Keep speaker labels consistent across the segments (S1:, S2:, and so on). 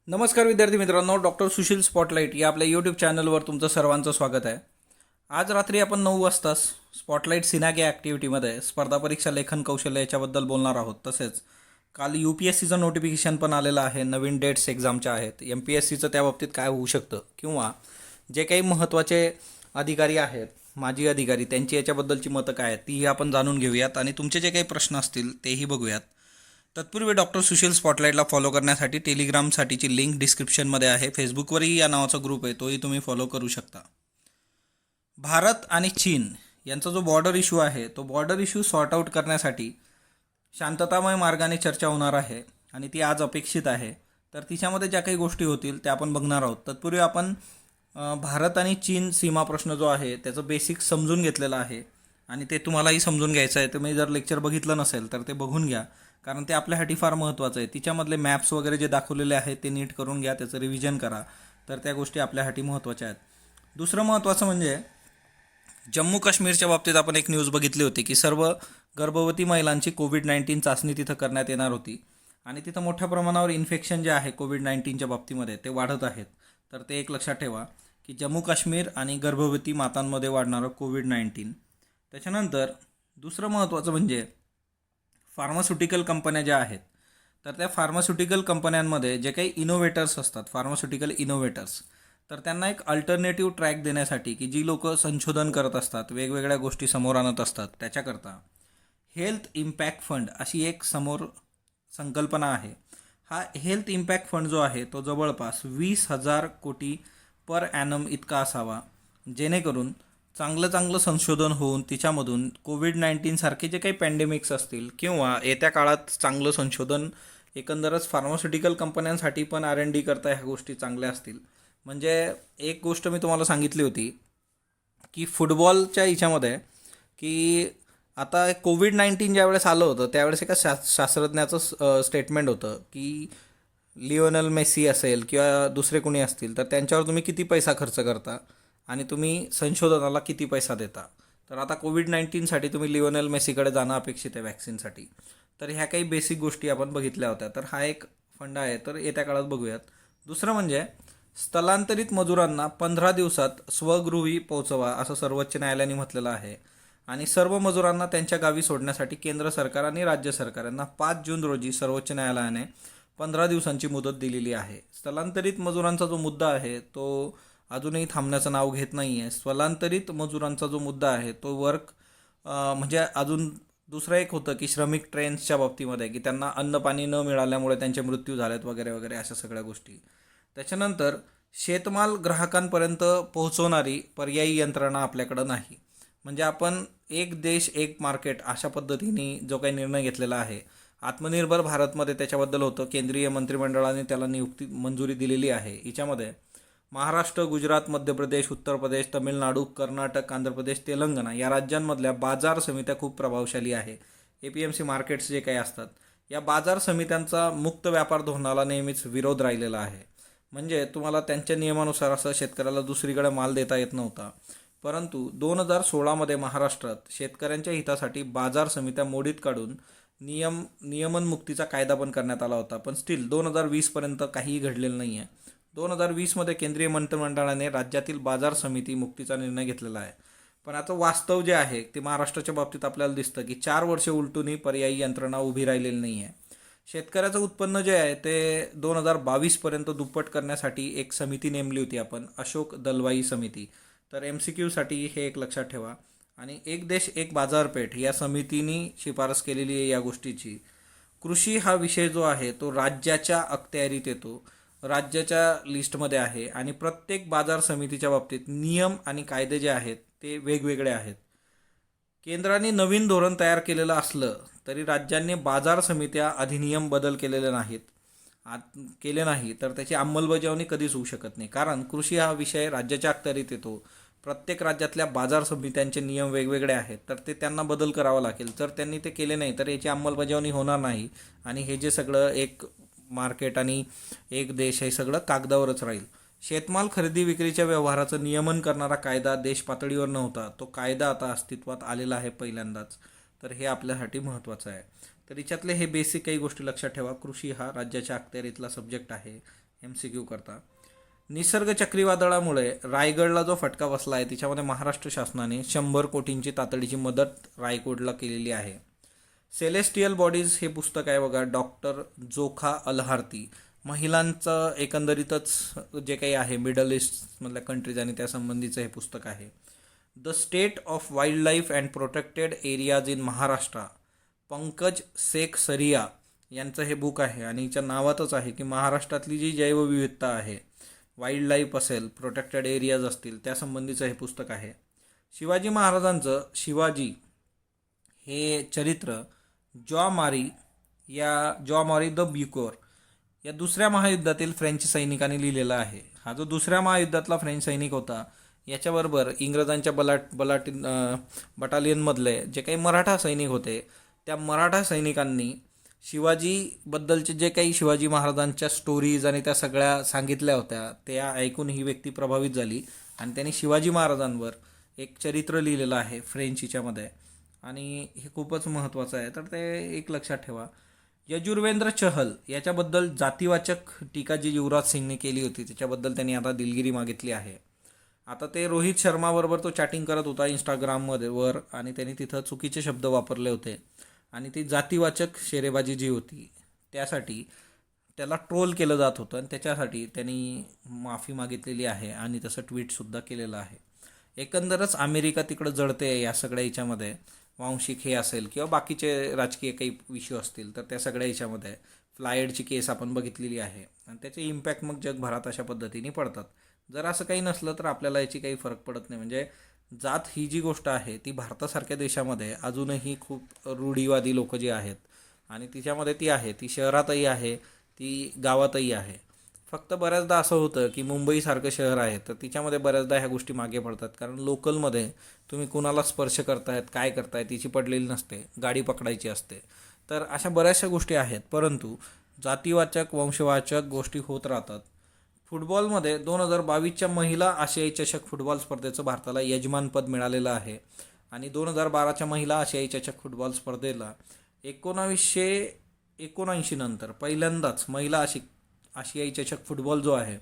S1: नमस्कार विद्यार्थी मित्रांनो, डॉक्टर सुशील स्पॉटलाईट या आपल्या यूट्यूब चॅनलवर तुमचं सर्वांचं स्वागत आहे. आज रात्री आपण 9 वाजता स्पॉटलाईट सिनाग या ॲक्टिव्हिटीमध्ये स्पर्धा परीक्षा लेखन कौशल्य याच्याबद्दल बोलणार आहोत. तसेच काल UPSCचं नोटिफिकेशन पण आलेलं आहे. नवीन डेट्स एक्झामच्या आहेत. MPSCचं त्या बाबतीत काय होऊ शकतं किंवा जे काही महत्त्वाचे अधिकारी आहेत, माजी अधिकारी, त्यांची याच्याबद्दलची मतं काय आहेत तीही आपण जाणून घेऊयात आणि तुमचे जे काही प्रश्न असतील तेही बघूयात. तत्पूर्वी डॉक्टर सुशील स्पॉटलाईटला फॉलो करण्यासाठी टेलिग्रामसाठीची लिंक डिस्क्रिप्शनमध्ये आहे. फेसबुकवरही या नावाचा ग्रुप आहे, तोही तुम्ही फॉलो करू शकता. भारत आणि चीन यांचा जो बॉर्डर इश्यू आहे, तो बॉर्डर इश्यू सॉर्ट आऊट करण्यासाठी शांततामय मार्गाने चर्चा होणार आहे आणि ती आज अपेक्षित आहे. तर तिच्यामध्ये ज्या काही गोष्टी होतील त्या आपण बघणार आहोत. तत्पूर्वी आपण भारत आणि चीन सीमा प्रश्न जो आहे त्याचं बेसिक समजून घेतलेलं आहे आणि ते तुम्हालाही समजून घ्यायचं आहे. तुम्ही जर लेक्चर बघितलं नसेल तर ते बघून घ्या, कारण ते आपल्यासाठी फार महत्त्वाचं आहे. तिच्यामधले मॅप्स वगैरे जे दाखवलेले आहेत ते नीट करून घ्या, त्याचं रिव्हिजन करा, तर त्या गोष्टी आपल्यासाठी महत्त्वाच्या आहेत. दुसरं महत्त्वाचं म्हणजे जम्मू काश्मीरच्या बाबतीत आपण एक न्यूज बघितली होती की सर्व गर्भवती महिलांची कोविड-19 चाचणी तिथं करण्यात येणार होती आणि तिथं मोठ्या प्रमाणावर इन्फेक्शन जे आहे कोविड-19च्या बाबतीमध्ये ते वाढत आहेत. तर ते एक लक्षात ठेवा की जम्मू काश्मीर आणि गर्भवती मातांमध्ये वाढणारं कोविड-19. त्याच्यानंतर दुसरं महत्त्वाचं म्हणजे फार्मास्युटिकल कंपन्या ज्या आहेत, तर त्या फार्मास्युटिकल कंपन्यांमध्ये जे काही इनोव्हेटर्स असतात, फार्मास्युटिकल इनोव्हेटर्स, तर त्यांना एक अल्टरनेटिव्ह ट्रॅक देण्यासाठी की जी लोक संशोधन करत असतात, वेगवेगळ्या गोष्टी समोर आणत असतात, त्याच्याकरता हेल्थ इम्पॅक्ट फंड अशी एक समोर संकल्पना आहे. हा हेल्थ इम्पॅक्ट फंड जो आहे तो जवळपास 20,000 कोटी पर ॲनम इतका असावा, जेणेकरून चांगलं संशोधन होऊन तिच्यामधून कोविड-19 सारखे जे काही पॅन्डेमिक्स असतील किंवा येत्या काळात चांगलं संशोधन एकंदरच फार्मास्युटिकल कंपन्यांसाठी पण R&D करता ह्या गोष्टी चांगल्या असतील. म्हणजे एक गोष्ट मी तुम्हाला सांगितली होती की फुटबॉलच्या हिच्यामध्ये की आता कोविड-19 ज्यावेळेस आलं होतं त्यावेळेस एका शास्त्रज्ञाचं स्टेटमेंट होतं की लिओनल मेसी असेल किंवा दुसरे कोणी असतील तर त्यांच्यावर तुम्ही किती पैसा खर्च करता आणि तुम्ही संशोधनाला किती पैसा देता. तर आता कोविड-19साठी तुम्ही लिओनेल मेसीकडे जाणं अपेक्षित आहे वॅक्सिनसाठी. तर ह्या काही बेसिक गोष्टी आपण बघितल्या होत्या. तर हा एक फंड आहे, तर येत्या काळात बघूयात. दुसरं म्हणजे स्थलांतरित मजुरांना 15 दिवसात स्वगृही पोहोचवा असं सर्वोच्च न्यायालयाने म्हटलेलं आहे आणि सर्व मजुरांना त्यांच्या गावी सोडण्यासाठी केंद्र सरकार आणि राज्य सरकार यांना 5 जून रोजी सर्वोच्च न्यायालयाने 15 दिवसांची मुदत दिलेली आहे. स्थलांतरित मजुरांचा जो मुद्दा आहे तो अजूनही थांबण्याचं नाव घेत नाही आहे. स्थलांतरित मजुरांचा जो मुद्दा आहे तो म्हणजे अजून दुसरं एक होतं की श्रमिक ट्रेन्सच्या बाबतीमध्ये की त्यांना अन्न पाणी न मिळाल्यामुळे त्यांचे मृत्यू झालेत वगैरे वगैरे अशा सगळ्या गोष्टी. त्याच्यानंतर शेतमाल ग्राहकांपर्यंत पोहोचवणारी पर्यायी यंत्रणा आपल्याकडं नाही. म्हणजे आपण एक देश एक मार्केट अशा पद्धतीने जो काही निर्णय घेतलेला आहे, आत्मनिर्भर भारतमध्ये त्याच्याबद्दल होतं. केंद्रीय मंत्रिमंडळाने त्याला मंजुरी दिलेली आहे. हिच्यामध्ये महाराष्ट्र, गुजरात, मध्य प्रदेश, उत्तर प्रदेश, तमिळनाडू, कर्नाटक, आंध्र प्रदेश, तेलंगणा या राज्यांमधल्या बाजार समित्या खूप प्रभावशाली आहे. APMC मार्केट्स जे काही असतात, या बाजार समित्यांचा मुक्त व्यापार धोरणाला नेहमीच विरोध राहिलेला आहे. म्हणजे तुम्हाला त्यांच्या नियमानुसार असं शेतकऱ्याला दुसरीकडे माल देता येत नव्हता. परंतु 2016मध्ये महाराष्ट्रात शेतकऱ्यांच्या हितासाठी बाजार समित्या मोडीत काढून नियमनमुक्तीचा कायदा पण करण्यात आला होता. पण स्टील 2020पर्यंत काहीही घडलेलं नाही आहे. 2020मध्ये केंद्रीय मंत्रिमंडळाने राज्यातील बाजार समिती मुक्तीचा निर्णय घेतलेला आहे. पण आता वास्तव जे आहे ते महाराष्ट्राच्या बाबतीत आपल्याला दिसतं की 4 वर्षे उलटूनही पर्यायी यंत्रणा उभी राहिलेली नाही आहे. शेतकऱ्याचं उत्पन्न जे आहे ते 2022पर्यंत दुप्पट करण्यासाठी एक समिती नेमली होती आपण, अशोक दलवाई समिती. तर MCQसाठी हे एक लक्षात ठेवा. आणि एक देश एक बाजारपेठ या समितीने शिफारस केलेली आहे या गोष्टीची. कृषी हा विषय जो आहे तो राज्याच्या अखत्यारीत येतो, राज्याच्या लिस्टमध्ये आहे आणि प्रत्येक बाजार समितीच्या बाबतीत नियम आणि कायदे जे आहेत ते वेगवेगळे आहेत. केंद्राने नवीन धोरण तयार केलेलं असलं तरी राज्यांनी बाजार समित्या अधिनियम बदल केले नाही तर त्याची अंमलबजावणी कधीच होऊ शकत नाही. कारण कृषी हा विषय राज्याच्या अखत्यारीत येतो. प्रत्येक राज्यातल्या बाजार समित्यांचे नियम वेगवेगळे आहेत, तर ते त्यांना बदल करावा लागेल. जर त्यांनी ते केले नाही तर याची अंमलबजावणी होणार नाही आणि हे जे सगळं एक मार्केट आणि एक देश हे सगळं कागदावरच राहील. शेतमाल खरेदी विक्रीच्या व्यवहाराचं नियमन करणारा कायदा देश पातळीवर नव्हता, तो कायदा आता अस्तित्वात आलेला आहे पहिल्यांदाच. तर हे आपल्यासाठी महत्त्वाचं आहे. तर याच्यातले हे बेसिक काही गोष्टी लक्षात ठेवा. कृषी हा राज्याच्या अखत्यारीतला सब्जेक्ट आहे MCQ करता. निसर्ग चक्रीवादळामुळे रायगडला जो फटका बसला आहे तिच्यामध्ये महाराष्ट्र शासनाने 100 कोटींची तातडीची मदत रायगडला केलेली आहे. सेलेस्टियल बॉडीज हे पुस्तक आहे बघा, डॉक्टर जोखा अलहार्ती. महिलांचं एकंदरीतच जे काही आहे मिडल ईस्टमधल्या कंट्रीज आणि त्या संबंधीचं हे पुस्तक आहे. The state of wildlife and protected areas in Maharashtra, Pankaj Sheikh Sariya यांचं हे बुक आहे. आणि हिच्या नावातच आहे की महाराष्ट्रातली जी जैवविविधता आहे, वाईल्ड लाईफ असेल, प्रोटेक्टेड एरियाज असतील, त्यासंबंधीचं हे पुस्तक आहे. शिवाजी महाराजांचं शिवाजी हे चरित्र जॉ मारी द ब्युकोर या दुसऱ्या महायुद्धातील फ्रेंच सैनिकांनी लिहिलेला आहे. हा जो दुसऱ्या महायुद्धातला फ्रेंच सैनिक होता, याच्याबरोबर इंग्रजांच्या बटालियनमधले जे काही मराठा सैनिक होते, त्या मराठा सैनिकांनी शिवाजीबद्दलचे जे काही शिवाजी महाराजांच्या स्टोरीज आणि त्या सगळ्या सांगितल्या होत्या, त्या ऐकून ही व्यक्ती प्रभावित झाली आणि त्यांनी शिवाजी महाराजांवर एक चरित्र लिहिलेलं आहे फ्रेंच हिच्यामध्ये. आणि हे खूपच महत्त्वाचं आहे, तर ते एक लक्षात ठेवा. यजुर्वेंद्र चहल याच्याबद्दल जातीवाचक टीका जी युवराज सिंगने केली होती, त्याच्याबद्दल त्यांनी आता दिलगिरी मागितली आहे. आता ते रोहित शर्माबरोबर तो चॅटिंग करत होता इंस्टाग्राममध्ये वर, आणि त्यांनी तिथं चुकीचे शब्द वापरले होते आणि ती जातीवाचक शेरेबाजी जी होती त्यासाठी त्याला ट्रोल केलं जात होतं, आणि त्याच्यासाठी त्यांनी माफी मागितलेली आहे आणि तसं ट्विटसुद्धा केलेलं आहे. एकंदरच अमेरिका तिकडं जळते या सगळ्या याच्यामध्ये, वांशिक हे असेल किंवा बाकीचे राजकीय काही विषय असतील, तर त्या सगळ्या याच्यामध्ये फ्लायडची केस आपण बघितलेली आहे आणि त्याचे इम्पॅक्ट मग जगभरात अशा पद्धतीने पडतात. जर असं काही नसलं तर आपल्याला याची काही फरक पडत नाही. म्हणजे जात ही जी गोष्ट आहे ती भारतासारख्या देशामध्ये अजूनही खूप रूढीवादी लोक जी आहेत आणि तिच्यामध्ये ती आहे, ती शहरातही आहे, ती गावातही आहे. फक्त बऱ्याचदा असं होतं की मुंबईसारखं शहर आहे तर तिच्यामध्ये बऱ्याचदा ह्या गोष्टी मागे पडतात, कारण लोकलमध्ये तुम्ही कुणाला स्पर्श करतायत, काय करताय तिची पडलेली नसते, गाडी पकडायची असते. तर अशा बऱ्याचशा गोष्टी आहेत, परंतु जातीवाचक वंशवाचक गोष्टी होत राहतात. फुटबॉलमध्ये 2022च्या महिला आशियाई चषक फुटबॉल स्पर्धेचं भारताला यजमानपद मिळालेलं आहे आणि 2012च्या महिला आशियाई चषक फुटबॉल स्पर्धेला 1979 नंतर पहिल्यांदाच महिला आशियाई चषक फुटबॉल जो आहे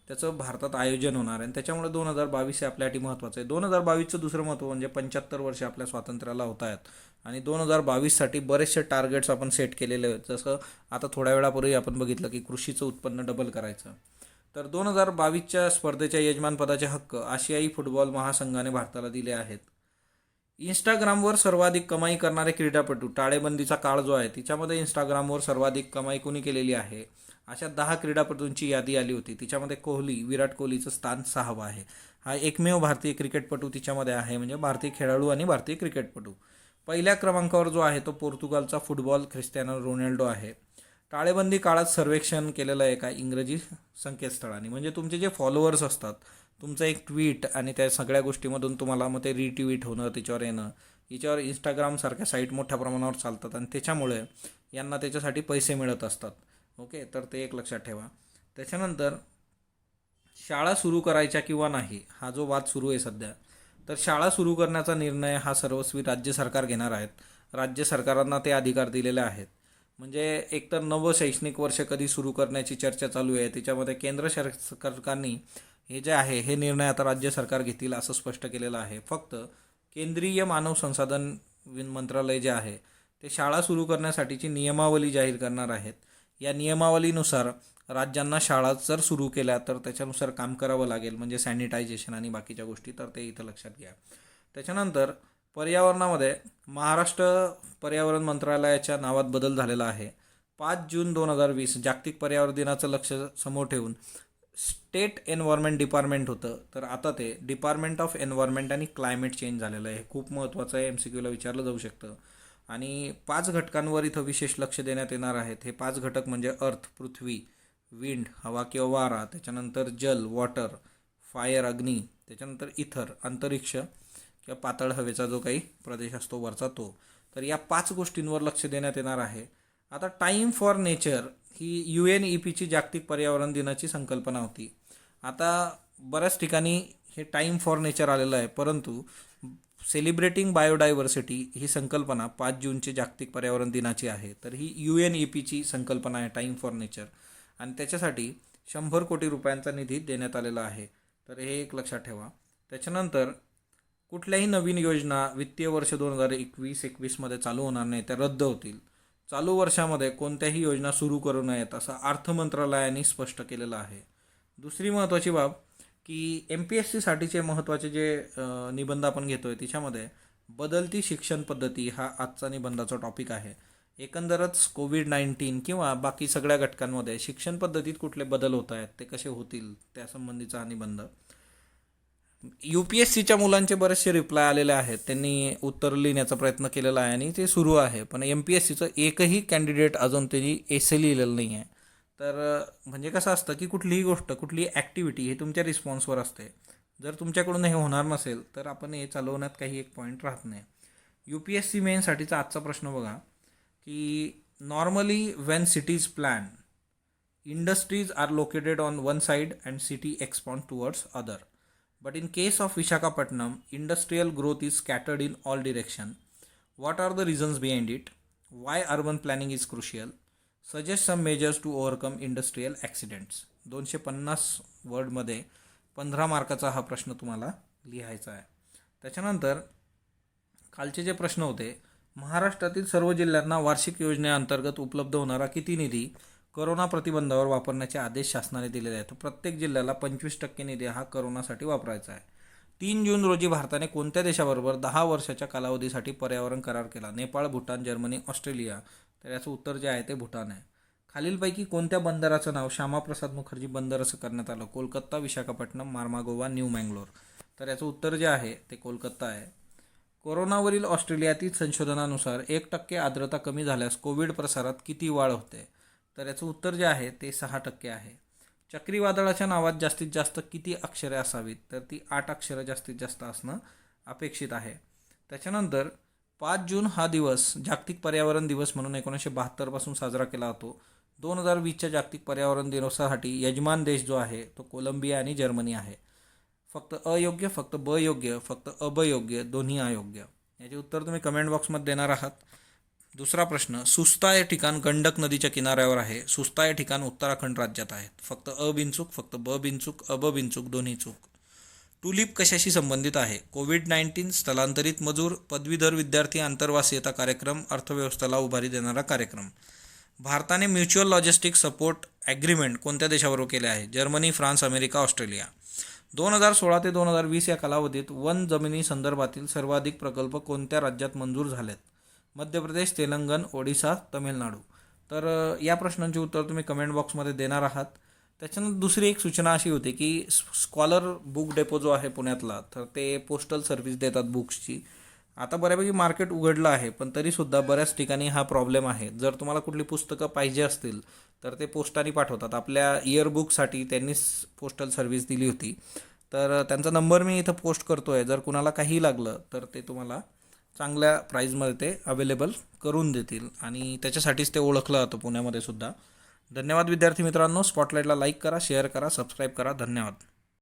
S1: त्याचं भारतात आयोजन होणार आहे. आणि त्याच्यामुळे 2022 हे आपल्यासाठी महत्त्वाचं आहे. 2022चं दुसरं महत्त्व म्हणजे 75 वर्ष आपल्या स्वातंत्र्याला होत आहेत आणि 2022साठी बरेचसे टार्गेट्स आपण सेट केलेले आहेत. जसं आता थोड्या वेळापूर्वी आपण बघितलं की कृषीचं उत्पन्न डबल करायचं. तर 2022च्या स्पर्धेच्या यजमानपदाचे हक्क आशियाई फुटबॉल महासंघाने भारताला दिले आहेत. इंस्टाग्रामवर सर्वाधिक कमाई करणारे क्रीडापटू, टाळेबंदीचा काळ जो आहे तिच्यामध्ये इंस्टाग्रामवर सर्वाधिक कमाई कोणी केलेली आहे, अशा 10 क्रीडापटूंची यादी आली होती. तिच्यामध्ये विराट कोहलीचं स्थान 6वं आहे. हा एकमेव भारतीय क्रिकेटपटू तिच्यामध्ये आहे, म्हणजे भारतीय खेळाडू आणि भारतीय क्रिकेटपटू. पहिल्या क्रमांकावर जो आहे तो पोर्तुगालचा फुटबॉल ख्रिस्टियानो रोनाल्डो आहे. टाळेबंदी काळात सर्वेक्षण केलेलं आहे एका इंग्रजी संकेतस्थळाने, म्हणजे तुमचे जे फॉलोअर्स असतात, तुमचं एक ट्विट आणि त्या सगळ्या गोष्टीमधून तुम्हाला मग ते रिट्विट होणं, त्याच्यावर येणं, याच्यावर इंस्टाग्रामसारख्या साईट मोठ्या प्रमाणावर चालतात आणि त्याच्यामुळे यांना त्याच्यासाठी पैसे मिळत असतात. ओके, तर ते एक लक्षात ठेवा. त्याच्यानंतर शाळा सुरू करायच्या किंवा नाही हा जो वाद सुरू आहे सध्या, तर शाळा सुरू करण्याचा निर्णय हा सर्वस्वी राज्य सरकार घेणार आहेत. राज्य सरकारांना ते अधिकार दिलेले आहेत. म्हणजे एकतर नवं शैक्षणिक वर्ष कधी सुरू करण्याची चर्चा चालू आहे, त्याच्यामध्ये केंद्र सरकारने हे जे आहे हे निर्णय आता राज्य सरकार घेतील असं स्पष्ट केलेलं आहे. फक्त केंद्रीय मानव संसाधन मंत्रालय जे आहे ते शाळा सुरू करण्यासाठीची नियमावली जाहीर करणार आहेत. या नियमावलीनुसार राज्यांना शाळा जर सुरू केल्या तर त्याच्यानुसार काम करावं लागेल, म्हणजे सॅनिटायझेशन आणि बाकीच्या गोष्टी, तर ते इथं लक्षात घ्या. त्याच्यानंतर पर्यावरणामध्ये महाराष्ट्र पर्यावरण मंत्रालयाच्या नावात बदल झालेला आहे. 5 जून 2020 जागतिक पर्यावरण दिनाचं लक्ष समोर ठेवून स्टेट एन्व्हायरमेंट डिपार्टमेंट होतं, तर आता ते डिपार्टमेंट ऑफ एन्व्हायरमेंट आणि क्लायमेट चेंज झालेलं आहे. खूप महत्त्वाचं आहे, MCQला विचारलं जाऊ शकतं. आणि 5 घटकांवर इथं विशेष लक्ष देण्यात येणार आहेत. हे 5 घटक म्हणजे अर्थ पृथ्वी, विंड हवा किंवा वारा, त्याच्यानंतर जल वॉटर, फायर अग्नी, त्याच्यानंतर इथर अंतरिक्ष किंवा पातळ हवेचा जो काही प्रदेश असतो वरचा तो. तर या 5 गोष्टींवर लक्ष देण्यात येणार आहे. आता टाईम फॉर नेचर ही UNEPची जागतिक पर्यावरण दिनाची संकल्पना होती. आता बऱ्याच ठिकाणी हे टाईम फॉर नेचर आलेलं आहे, परंतु सेलिब्रेटिंग बायोडायव्हर्सिटी ही संकल्पना 5 जूनची जागतिक पर्यावरण दिनाची आहे. तर ही UNEPची संकल्पना आहे टाईम फॉर नेचर, आणि त्याच्यासाठी 100 कोटी रुपयांचा निधी देण्यात आलेला आहे. तर हे एक लक्षात ठेवा. त्याच्यानंतर कुठल्याही नवीन योजना वित्तीय वर्ष 2021-21मध्ये चालू होणार नाही, त्या रद्द होतील. चालू वर्षामध्ये कोणत्याही योजना सुरू करू नयेत असं अर्थ मंत्रालयाने स्पष्ट केलेलं आहे. दुसरी महत्त्वाची बाब की MPSCसाठीचे महत्त्वाचे जे निबंध आपण घेतोय त्याच्यामध्ये बदलती शिक्षण पद्धती हा आजचा निबंधाचा टॉपिक आहे. एकंदरच कोविड-19 किंवा बाकी सगळ्या घटकांमध्ये शिक्षण पद्धतीत कुठले बदल होत आहेत, ते कसे होतील त्यासंबंधीचा हा निबंध. UPSCच्या मुलांचे बरेचसे रिप्लाय आलेले आहेत, त्यांनी उत्तर लिहिण्याचा प्रयत्न केलेला आहे आणि ते सुरू आहे. पण MPSCचं एकही कॅन्डिडेट अजून त्यांनी एसे लिहिलेलं नाही आहे. तर म्हणजे कसं असतं की कुठलीही गोष्ट, कुठलीही ॲक्टिव्हिटी हे तुमच्या रिस्पॉन्सवर असते. जर तुमच्याकडून हे होणार नसेल तर आपण हे चालवण्यात काही एक पॉईंट राहत नाही. UPSC मेनसाठीचा आजचा प्रश्न बघा की normally when cities plan, industries are located on one side and city expand towards other. But in case of Visakhapatnam, industrial growth is scattered in all direction. What are the reasons behind it? Why urban planning is crucial? Suggest some measures to overcome industrial accidents. 250 वर्डमध्ये 15 मार्काचा हा प्रश्न तुम्हाला लिहायचा आहे. त्याच्यानंतर खालचे जे प्रश्न होते, महाराष्ट्रातील सर्व जिल्ह्यांना वार्षिक योजनेअंतर्गत उपलब्ध होणारा किती निधी करोना प्रतिबंधावर वापरण्याचे आदेश शासनाने दिलेले आहेत. प्रत्येक जिल्ह्याला 25% निधी हा करोनासाठी वापरायचा आहे. 3 जून रोजी भारताने कोणत्या देशाबरोबर 10 वर्षाच्या कालावधीसाठी पर्यावरण करार केला? Nepal, Bhutan, Germany, Australia. तर याचं उत्तर जे आहे ते भूटान आहे. खालीलपैकी कोणत्या बंदराचं नाव श्यामाप्रसाद मुखर्जी बंदर असं करण्यात आलं? कोलकाता, विशाखापट्टणम, मार्मागोवा, न्यू मँगलोर. तर याचं उत्तर जे आहे ते कोलकाता आहे. कोरोनावरील ऑस्ट्रेलियातील संशोधनानुसार 1% आर्द्रता कमी झाल्यास कोविड प्रसारात किती वाढ होते? तर याचं उत्तर जे आहे ते 6% आहे. चक्रीवादळाच्या नावात जास्तीत जास्त किती अक्षरे असावीत? तर ती 8 अक्षरं जास्तीत जास्त असणं अपेक्षित आहे. त्याच्यानंतर 5 जून हा दिवस जागतिक पर्यावरण दिवस म्हणून 1972 पासून साजरा केला जातो. 2020च्या जागतिक पर्यावरण दिवसासाठी यजमान देश जो आहे तो कोलंबिया आणि जर्मनी आहे. फक्त अयोग्य, फक्त ब योग्य, फक्त अब योग्य, दोन्ही अयोग्य. याचे उत्तर तुम्ही कमेंट बॉक्समध्ये देणार आहात. दुसरा प्रश्न, सुस्ता हे ठिकाण गंडक नदीच्या किनाऱ्यावर आहे. सुस्ता हे ठिकाण उत्तराखंड राज्यात आहे. फक्त अ बिनचूक, फक्त ब बिनचूक, अब बिनचूक, दोन्ही चूक. टुलिप कशाशी संबंधित आहे? कोविड-19, स्थलांतरित मजूर, पदवीधर विद्यार्थी आंतरवासीयता कार्यक्रम, अर्थव्यवस्थेला उभारी देणारा कार्यक्रम. भारताने म्युच्युअल लॉजिस्टिक सपोर्ट ॲग्रीमेंट कोणत्या देशाबरोबर केले आहे? Germany, France, America, Australia. 2016 ते 2020 या कालावधीत वन जमिनी संदर्भातील सर्वाधिक प्रकल्प कोणत्या राज्यात मंजूर झालेत? मध्य प्रदेश, तेलंगण, ओडिशा, तमिळनाडू. तर या प्रश्नांची उत्तर तुम्ही कमेंट बॉक्समध्ये देणार आहात. त्याच्यानंतर दुसरी एक सूचना अशी होती की स्कॉलर बुक डेपो जो आहे पुण्यातला, तर ते पोस्टल सर्व्हिस देतात बुक्सची. आता बऱ्यापैकी मार्केट उघडलं आहे, पण तरीसुद्धा बऱ्याच ठिकाणी हा प्रॉब्लेम आहे. जर तुम्हाला कुठली पुस्तकं पाहिजे असतील तर ते पोस्टाने पाठवतात. आपल्या इयरबुकसाठी त्यांनीच पोस्टल सर्व्हिस दिली होती. तर त्यांचा नंबर मी इथं पोस्ट करतो आहे. जर कुणाला काही लागलं तर ते तुम्हाला चांगल्या प्राईजमध्ये ते अवेलेबल करून देतील आणि त्याच्यासाठीच ते ओळखलं जातं पुण्यामध्ये सुद्धा. धन्यवाद विद्यार्थी मित्रांनो. स्पॉटलाईटला लाईक करा, शेअर करा, सबस्क्राईब करा. धन्यवाद.